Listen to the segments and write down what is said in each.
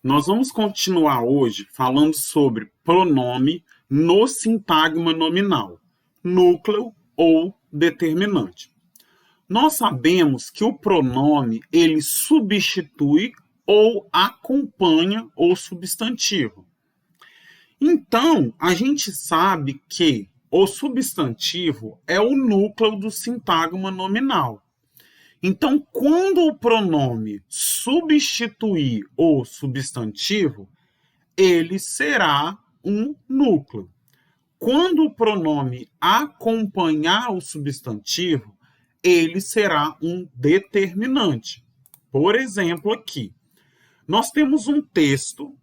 Nós vamos continuar hoje falando sobre pronome no sintagma nominal, núcleo ou determinante. Nós sabemos que o pronome ele substitui ou acompanha o substantivo. Então, a gente sabe que o substantivo é o núcleo do sintagma nominal. Então, quando o pronome substituir o substantivo, ele será um núcleo. Quando o pronome acompanhar o substantivo, ele será um determinante. Por exemplo, aqui, nós temos um texto,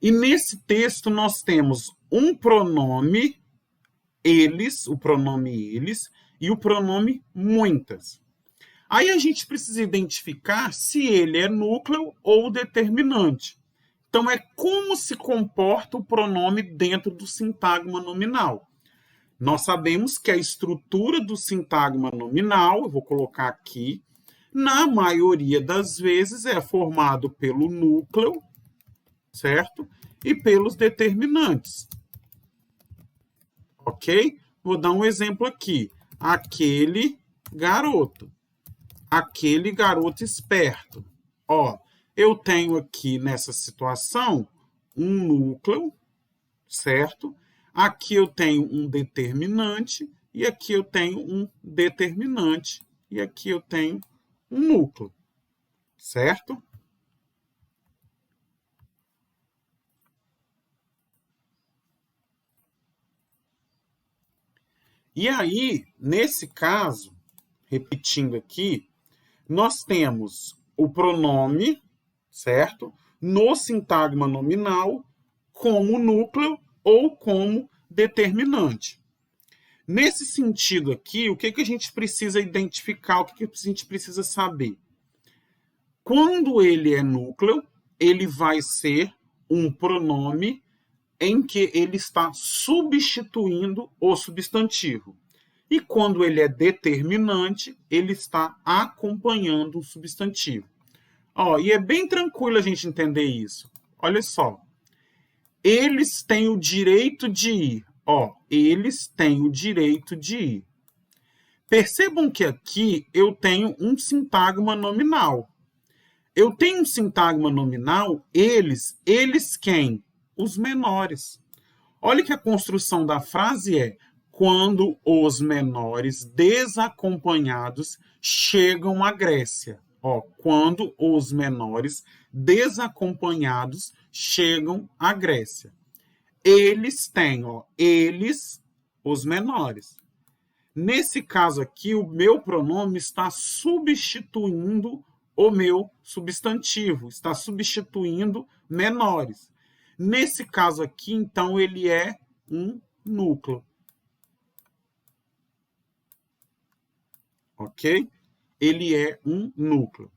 e nesse texto nós temos um pronome eles, o pronome eles, e o pronome muitas. Aí a gente precisa identificar se ele é núcleo ou determinante. Então, é como se comporta o pronome dentro do sintagma nominal. Nós sabemos que a estrutura do sintagma nominal, eu vou colocar aqui, na maioria das vezes é formado pelo núcleo, certo? E pelos determinantes. Ok? Vou dar um exemplo aqui. Aquele garoto. Aquele garoto esperto. Ó, eu tenho aqui nessa situação um núcleo, certo? Aqui eu tenho um determinante e aqui eu tenho um determinante e aqui eu tenho um núcleo, certo? E aí, nesse caso, repetindo aqui, nós temos o pronome, certo? No sintagma nominal, como núcleo ou como determinante. Nesse sentido aqui, o que a gente precisa identificar, o que a gente precisa saber? Quando ele é núcleo, ele vai ser um pronome em que ele está substituindo o substantivo. E quando ele é determinante, ele está acompanhando o substantivo. Ó, e é bem tranquilo a gente entender isso. Olha só. Eles têm o direito de ir. Ó, eles têm o direito de ir. Percebam que aqui eu tenho um sintagma nominal. Eu tenho um sintagma nominal, eles quem? Os menores. Olha que a construção da frase é quando os menores desacompanhados chegam à Grécia. Ó, quando os menores desacompanhados chegam à Grécia. Eles têm, ó, eles, os menores. Nesse caso aqui, o meu pronome está substituindo o meu substantivo, está substituindo menores. Nesse caso aqui, então, ele é um núcleo. Ok? Ele é um núcleo.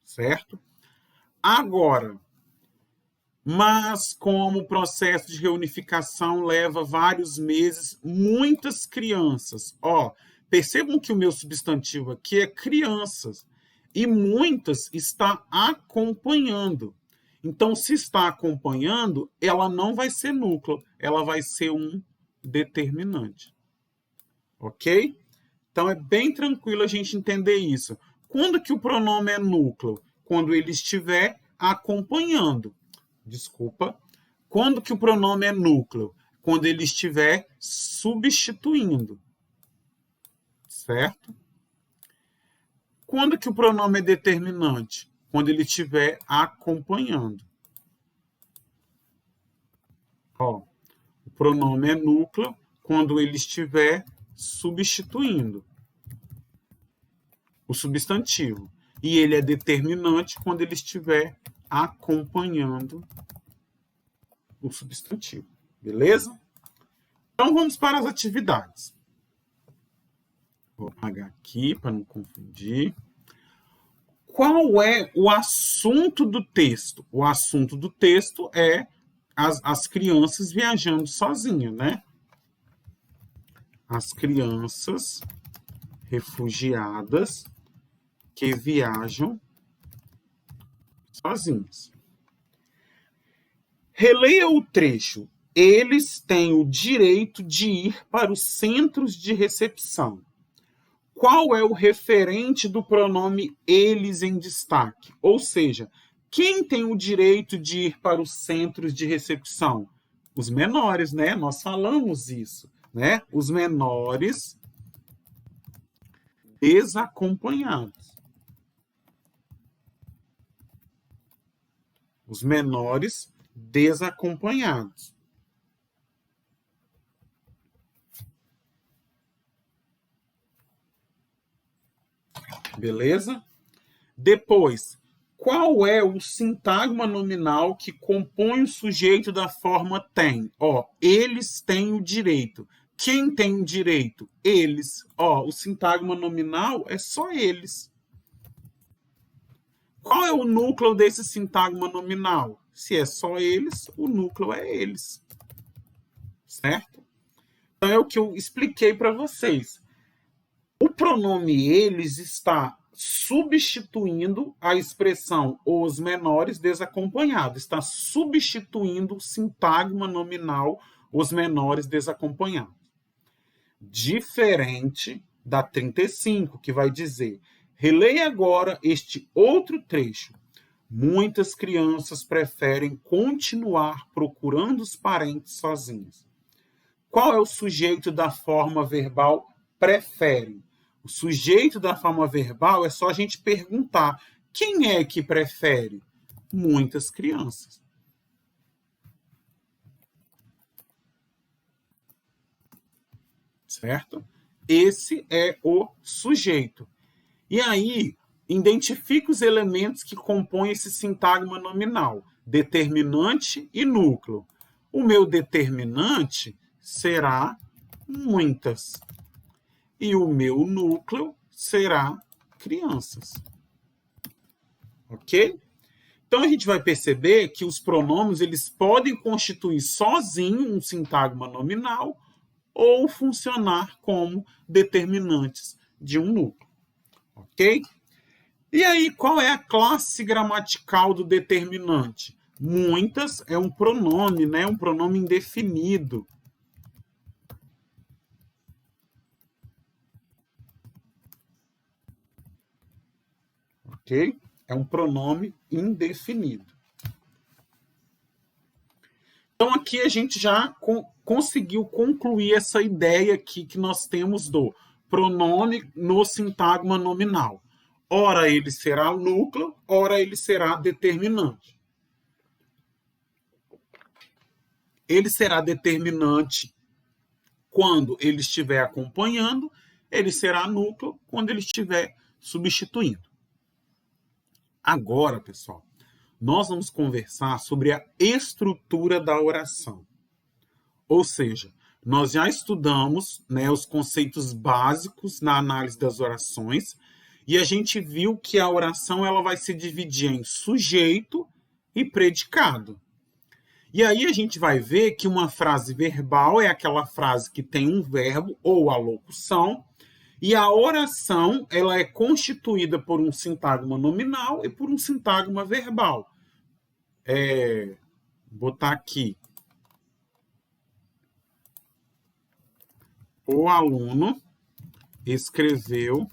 Certo? Agora, mas como o processo de reunificação leva vários meses, muitas crianças, ó, percebam que o meu substantivo aqui é crianças, e muitas está acompanhando. Então, se está acompanhando, ela não vai ser núcleo, ela vai ser um determinante. Ok? Então, é bem tranquilo a gente entender isso. Quando que o pronome é núcleo? Quando ele estiver acompanhando. Desculpa. Quando que o pronome é núcleo? Quando ele estiver substituindo. Certo? Quando que o pronome é determinante? Quando ele estiver acompanhando. Ó, o pronome é núcleo quando ele estiver substituindo o substantivo. E ele é determinante quando ele estiver acompanhando o substantivo. Beleza? Então, vamos para as atividades. Vou apagar aqui para não confundir. Qual é o assunto do texto? O assunto do texto é as crianças viajando sozinhas, né? As crianças refugiadas que viajam sozinhas. Releia o trecho. Eles têm o direito de ir para os centros de recepção. Qual é o referente do pronome eles em destaque? Ou seja, quem tem o direito de ir para os centros de recepção? Os menores, né? Nós falamos isso, né? Os menores desacompanhados. Os menores desacompanhados. Beleza? Depois, qual é o sintagma nominal que compõe o sujeito da forma tem? Ó, eles têm o direito. Quem tem o direito? Eles. Ó, o sintagma nominal é só eles. Qual é o núcleo desse sintagma nominal? Se é só eles, o núcleo é eles. Certo? Então é o que eu expliquei para vocês. O pronome eles está substituindo a expressão os menores desacompanhados. Está substituindo o sintagma nominal os menores desacompanhados. Diferente da 35, que vai dizer: releia agora este outro trecho. Muitas crianças preferem continuar procurando os parentes sozinhos. Qual é o sujeito da forma verbal prefere? O sujeito da forma verbal é só a gente perguntar: quem é que prefere? Muitas crianças. Certo? Esse é o sujeito. E aí, identifique os elementos que compõem esse sintagma nominal: determinante e núcleo. O meu determinante será muitas. E o meu núcleo será crianças. Ok? Então a gente vai perceber que os pronomes eles podem constituir sozinho um sintagma nominal ou funcionar como determinantes de um núcleo. Ok? E aí, qual é a classe gramatical do determinante? Muitas é um pronome, né? Um pronome indefinido. Ok? É um pronome indefinido. Então, aqui a gente já conseguiu concluir essa ideia aqui que nós temos do pronome no sintagma nominal. Ora ele será núcleo, ora ele será determinante. Ele será determinante quando ele estiver acompanhando, ele será núcleo quando ele estiver substituindo. Agora, pessoal, nós vamos conversar sobre a estrutura da oração. Ou seja, nós já estudamos, né, os conceitos básicos na análise das orações e a gente viu que a oração ela vai se dividir em sujeito e predicado. E aí a gente vai ver que uma frase verbal é aquela frase que tem um verbo ou a locução, e a oração ela é constituída por um sintagma nominal e por um sintagma verbal. Vou botar aqui. O aluno escreveu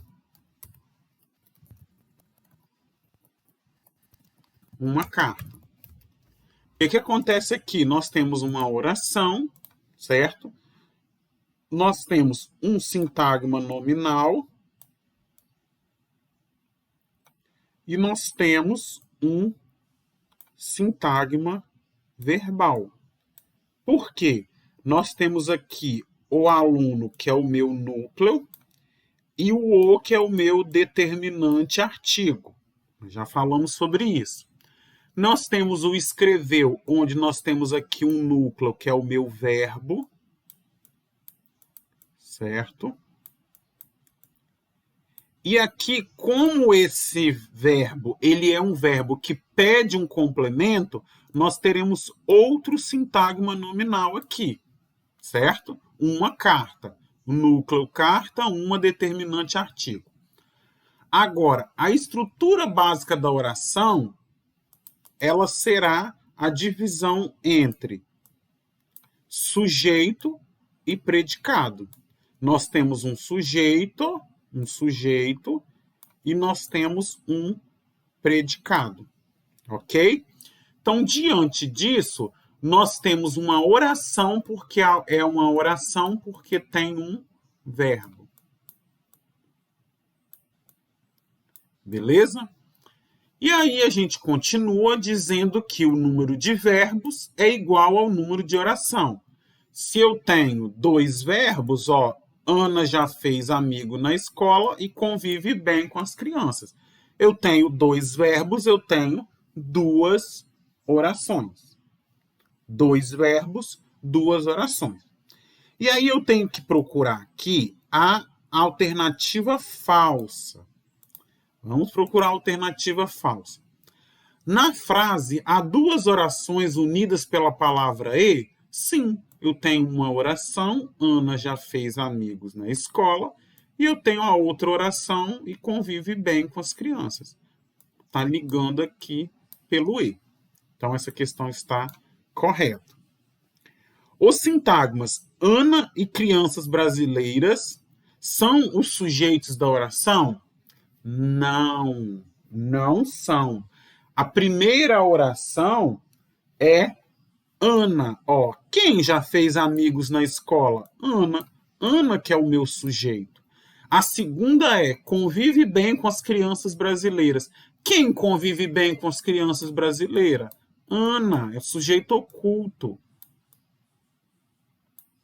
uma carta. O que acontece aqui? Nós temos uma oração, certo? Nós temos um sintagma nominal e nós temos um sintagma verbal. Por quê? Nós temos aqui o aluno, que é o meu núcleo, e o que é o meu determinante artigo. Já falamos sobre isso. Nós temos o escreveu, onde nós temos aqui um núcleo, que é o meu verbo, certo? E aqui, como esse verbo, ele é um verbo que pede um complemento, nós teremos outro sintagma nominal aqui, certo? Uma carta, núcleo carta, uma determinante artigo. Agora, a estrutura básica da oração, ela será a divisão entre sujeito e predicado. Nós temos um sujeito e nós temos um predicado, ok? Então, diante disso, nós temos uma oração, porque é uma oração porque tem um verbo. Beleza? E aí a gente continua dizendo que o número de verbos é igual ao número de oração. Se eu tenho 2 verbos, ó, Ana já fez amigo na escola e convive bem com as crianças. Eu tenho 2 verbos, eu tenho 2 orações. 2 verbos, 2 orações. E aí eu tenho que procurar aqui a alternativa falsa. Vamos procurar a alternativa falsa. Na frase, há 2 orações unidas pela palavra e? Sim, eu tenho uma oração, Ana já fez amigos na escola, e eu tenho a outra oração e convive bem com as crianças. Está ligando aqui pelo e. Então, essa questão está correta. Os sintagmas Ana e crianças brasileiras são os sujeitos da oração? Não, não são. A primeira oração é Ana. Ó, quem já fez amigos na escola? Ana. Ana que é o meu sujeito. A segunda é convive bem com as crianças brasileiras. Quem convive bem com as crianças brasileiras? Ana, é sujeito oculto.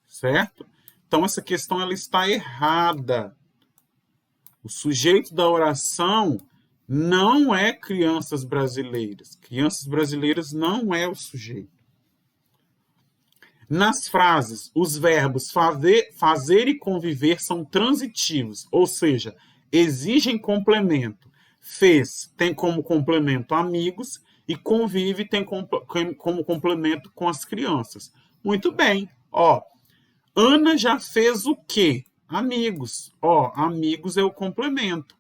Certo? Então, essa questão ela está errada. O sujeito da oração não é crianças brasileiras. Crianças brasileiras não é o sujeito. Nas frases, os verbos fazer e conviver são transitivos, ou seja, exigem complemento. Fez tem como complemento amigos e convive tem como complemento com as crianças. Muito bem. Ó, Ana já fez o quê? Amigos. Ó, amigos é o complemento.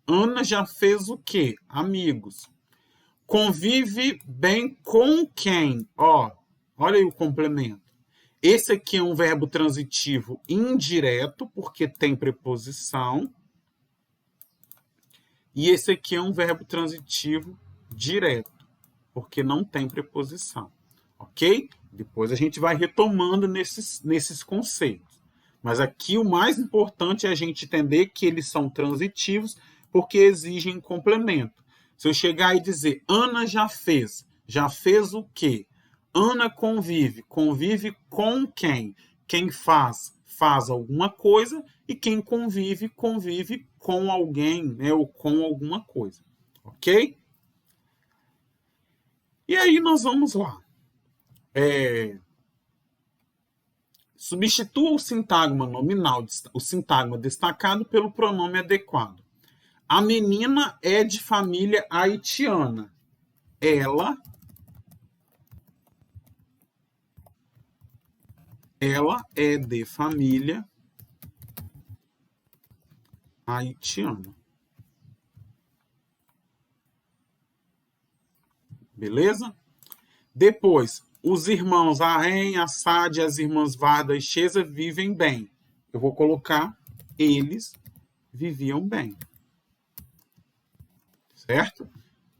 Ana já fez o quê? Amigos. Convive bem com quem? Ó, olha aí o complemento. Esse aqui é um verbo transitivo indireto, porque tem preposição. E esse aqui é um verbo transitivo direto, porque não tem preposição. Ok? Depois a gente vai retomando nesses conceitos. Mas aqui o mais importante é a gente entender que eles são transitivos porque exigem complemento. Se eu chegar e dizer Ana já fez o quê? Ana convive com quem? Quem faz alguma coisa e quem convive com alguém, né, ou com alguma coisa. Ok? E aí nós vamos lá. Substitua o sintagma nominal, o sintagma destacado pelo pronome adequado. A menina é de família haitiana. Ela é de família haitiana. Beleza? Depois, os irmãos Arém, Assad, as irmãs Varda e Chesa vivem bem. Eu vou colocar eles viviam bem. Certo?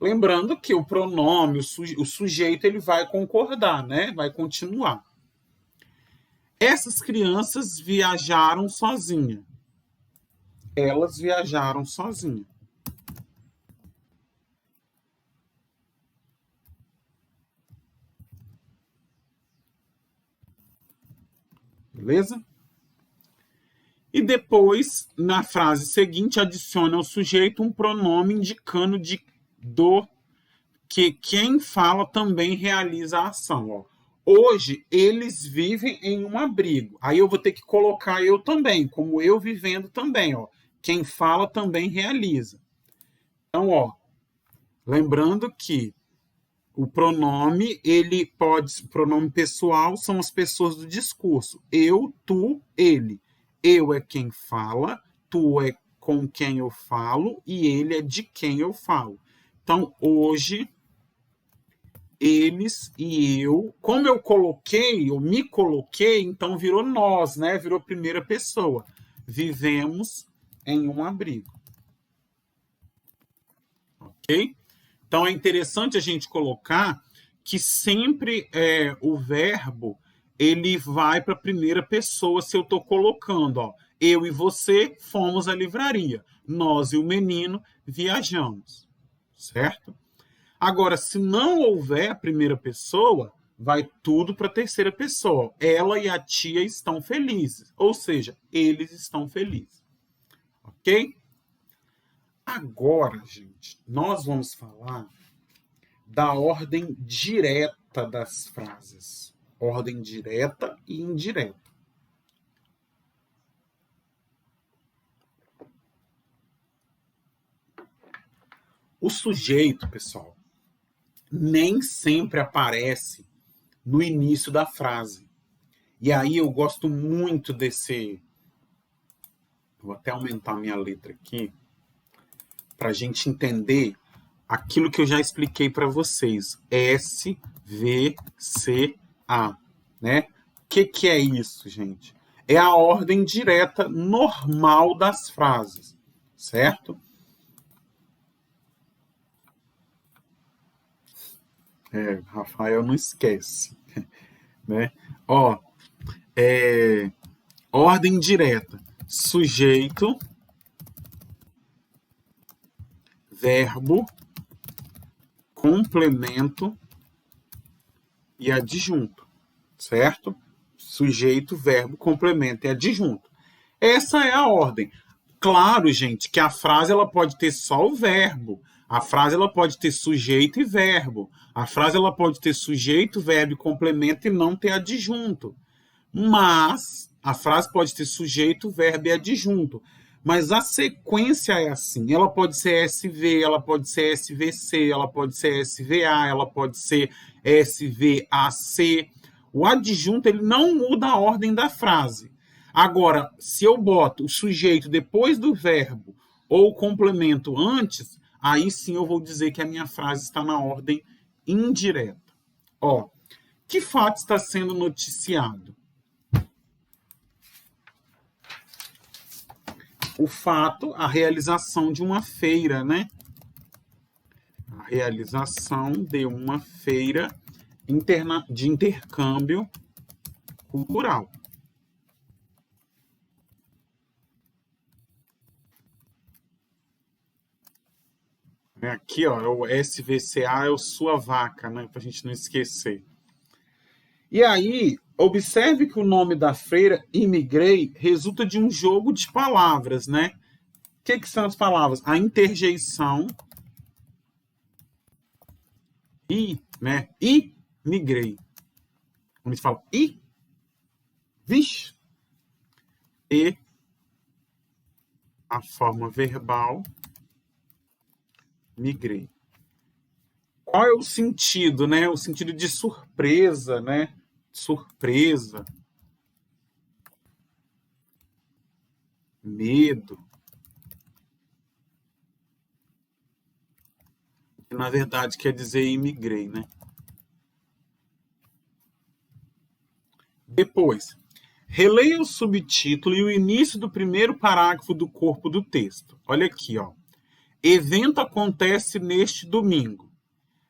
Lembrando que o pronome, o sujeito, ele vai concordar, né? Vai continuar. Essas crianças viajaram sozinhas. Elas viajaram sozinhas. Beleza? E depois, na frase seguinte, adiciona ao sujeito um pronome indicando que quem fala também realiza a ação. Ó. Hoje, eles vivem em um abrigo. Aí eu vou ter que colocar eu também, como eu vivendo também. Ó. Quem fala também realiza. Então, ó, lembrando que o pronome, o pronome pessoal são as pessoas do discurso. Eu, tu, ele. Eu é quem fala, tu é com quem eu falo e ele é de quem eu falo. Então, hoje, eles e eu. Como eu me coloquei, então virou nós, né? Virou primeira pessoa. Vivemos em um abrigo. Ok? Então é interessante a gente colocar que sempre o verbo ele vai para a primeira pessoa se eu estou colocando, ó, eu e você fomos à livraria, nós e o menino viajamos, certo? Agora, se não houver a primeira pessoa, vai tudo para a terceira pessoa. Ela e a tia estão felizes, ou seja, eles estão felizes, ok? Agora, gente, nós vamos falar da ordem direta das frases. Ordem direta e indireta. O sujeito, pessoal, nem sempre aparece no início da frase. E aí eu gosto muito desse. Vou até aumentar minha letra aqui para a gente entender aquilo que eu já expliquei para vocês. SVCA, né? O que é isso, gente? É a ordem direta normal das frases, certo? Rafael não esquece, né? Ó, ordem direta: sujeito, verbo, complemento e adjunto, certo? Sujeito, verbo, complemento e adjunto. Essa é a ordem. Claro, gente, que a frase ela pode ter só o verbo. A frase ela pode ter sujeito e verbo. A frase ela pode ter sujeito, verbo e complemento e não ter adjunto. Mas a frase pode ter sujeito, verbo e adjunto. Mas a sequência é assim. Ela pode ser SV, ela pode ser SVC, ela pode ser SVA, ela pode ser SVAC. O adjunto ele não muda a ordem da frase. Agora, se eu boto o sujeito depois do verbo ou o complemento antes, aí sim eu vou dizer que a minha frase está na ordem indireta. Ó, que fato está sendo noticiado? O fato, a realização de uma feira, né? A realização de uma feira de intercâmbio cultural. Aqui, ó, o SVCA é o sua vaca, né? Para a gente não esquecer. E aí, observe que o nome da feira, imigrei, resulta de um jogo de palavras, né? O que são as palavras? A interjeição né? Imigrei. Quando a gente fala vixe, e a forma verbal, migrei. Qual é o sentido, né? O sentido de surpresa, né? Surpresa, medo. Que na verdade quer dizer imigrei, né? Depois, releia o subtítulo e o início do primeiro parágrafo do corpo do texto. Olha aqui, ó. Evento acontece neste domingo.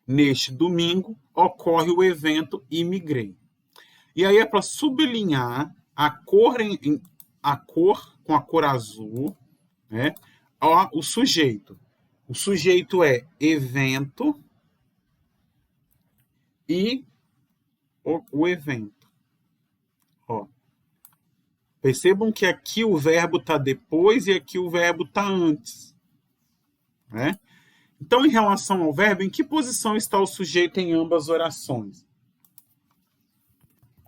Neste domingo ocorre o evento Imigrei. E aí é para sublinhar a cor com a cor azul, né? Ó, o sujeito. O sujeito é evento e o evento. Ó. Percebam que aqui o verbo está depois e aqui o verbo está antes, né? Então, em relação ao verbo, em que posição está o sujeito em ambas orações?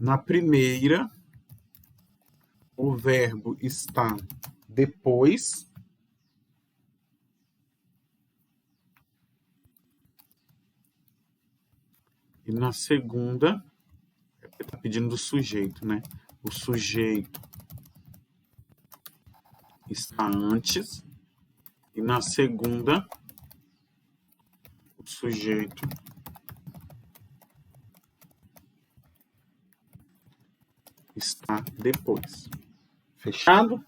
Na primeira, o verbo está depois. E na segunda, está pedindo do sujeito, né? O sujeito está antes. E na segunda, o sujeito está depois. Fechado?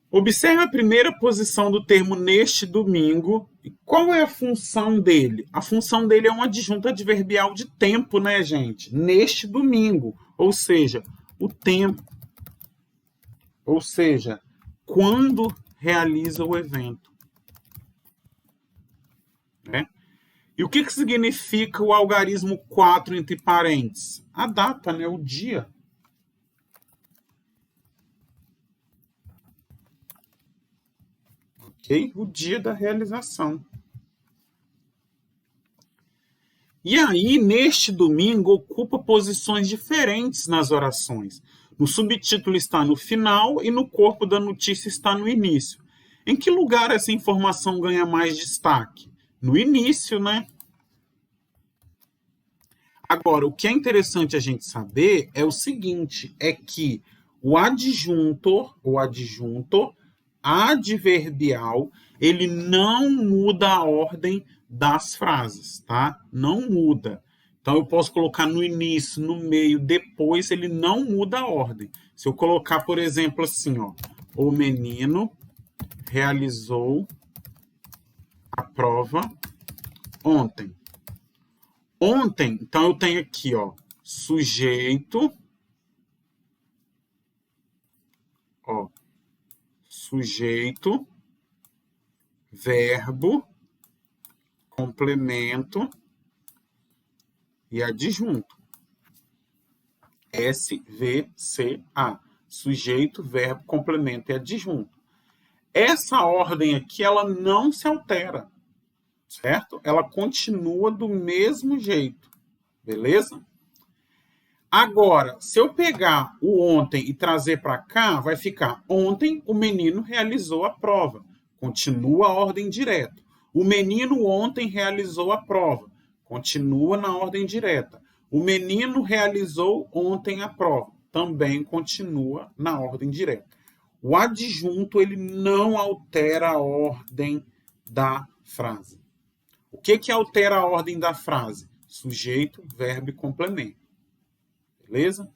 Observe a primeira posição do termo neste domingo. E qual é a função dele? A função dele é um adjunto adverbial de tempo, né, gente? Neste domingo. Ou seja, o tempo. Ou seja, quando realiza o evento. Né? E o que significa o algarismo 4 entre parênteses? A data, né? O dia. Ok? O dia da realização. E aí, neste domingo, ocupa posições diferentes nas orações. No subtítulo está no final e no corpo da notícia está no início. Em que lugar essa informação ganha mais destaque? No início, né? Agora, o que é interessante a gente saber é o seguinte, é que o adjunto adverbial, ele não muda a ordem das frases, tá? Não muda. Então, eu posso colocar no início, no meio, depois, ele não muda a ordem. Se eu colocar, por exemplo, assim, ó, o menino realizou a prova ontem. Ontem, então eu tenho aqui, ó, sujeito, ó, sujeito, verbo, complemento e adjunto. SVCA. Sujeito, verbo, complemento e adjunto. Essa ordem aqui, ela não se altera, certo? Ela continua do mesmo jeito, beleza? Agora, se eu pegar o ontem e trazer para cá, vai ficar ontem o menino realizou a prova. Continua a ordem direta. O menino ontem realizou a prova. Continua na ordem direta. O menino realizou ontem a prova. Também continua na ordem direta. O adjunto, ele não altera a ordem da frase. O que altera a ordem da frase? Sujeito, verbo e complemento. Beleza?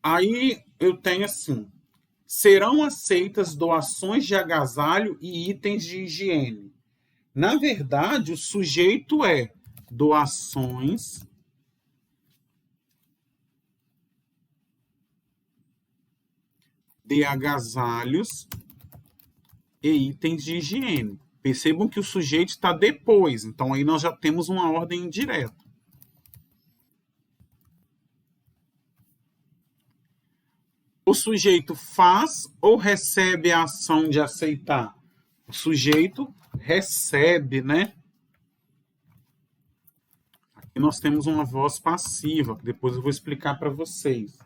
Aí eu tenho assim: serão aceitas doações de agasalho e itens de higiene. Na verdade, o sujeito é doações de agasalhos e itens de higiene. Percebam que o sujeito está depois, então aí nós já temos uma ordem indireta. O sujeito faz ou recebe a ação de aceitar? O sujeito recebe, né? Aqui nós temos uma voz passiva, que depois eu vou explicar para vocês.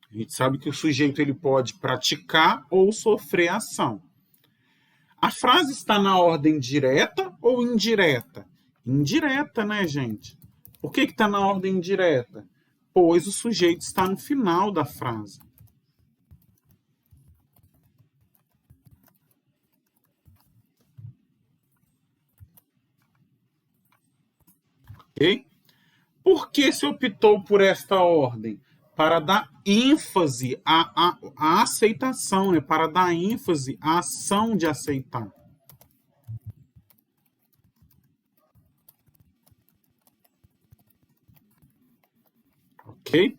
A gente sabe que o sujeito ele pode praticar ou sofrer ação. A frase está na ordem direta ou indireta? Indireta, né, gente? Por que está na ordem indireta? Pois o sujeito está no final da frase. Ok? Por que se optou por esta ordem? Para dar ênfase à aceitação, né? Para dar ênfase à ação de aceitar. Ok?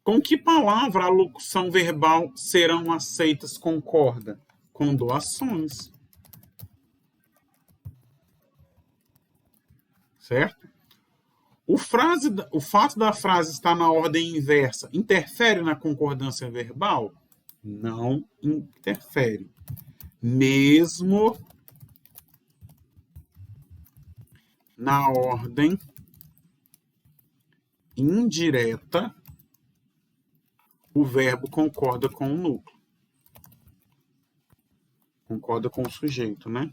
Com que palavra a locução verbal serão aceitas concorda? Com doações. Certo? O fato da frase estar na ordem inversa interfere na concordância verbal? Não interfere. Mesmo na ordem indireta, o verbo concorda com o núcleo. Concorda com o sujeito, né?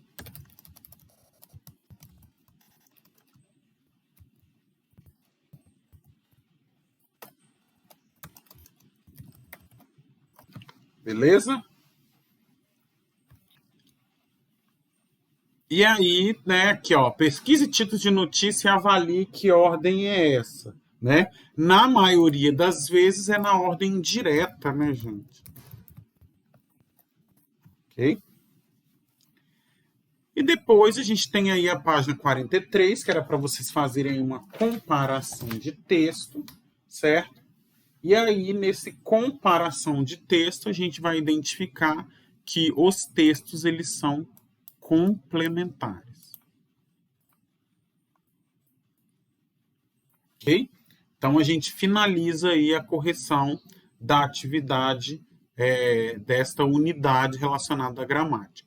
Beleza? E aí, né, aqui, ó, pesquise títulos de notícia e avalie que ordem é essa, né? Na maioria das vezes é na ordem direta, né, gente? Ok? E depois a gente tem aí a página 43, que era para vocês fazerem uma comparação de texto, certo? E aí, nesse comparação de texto, a gente vai identificar que os textos eles são complementares. Ok? Então, a gente finaliza aí a correção da atividade desta unidade relacionada à gramática.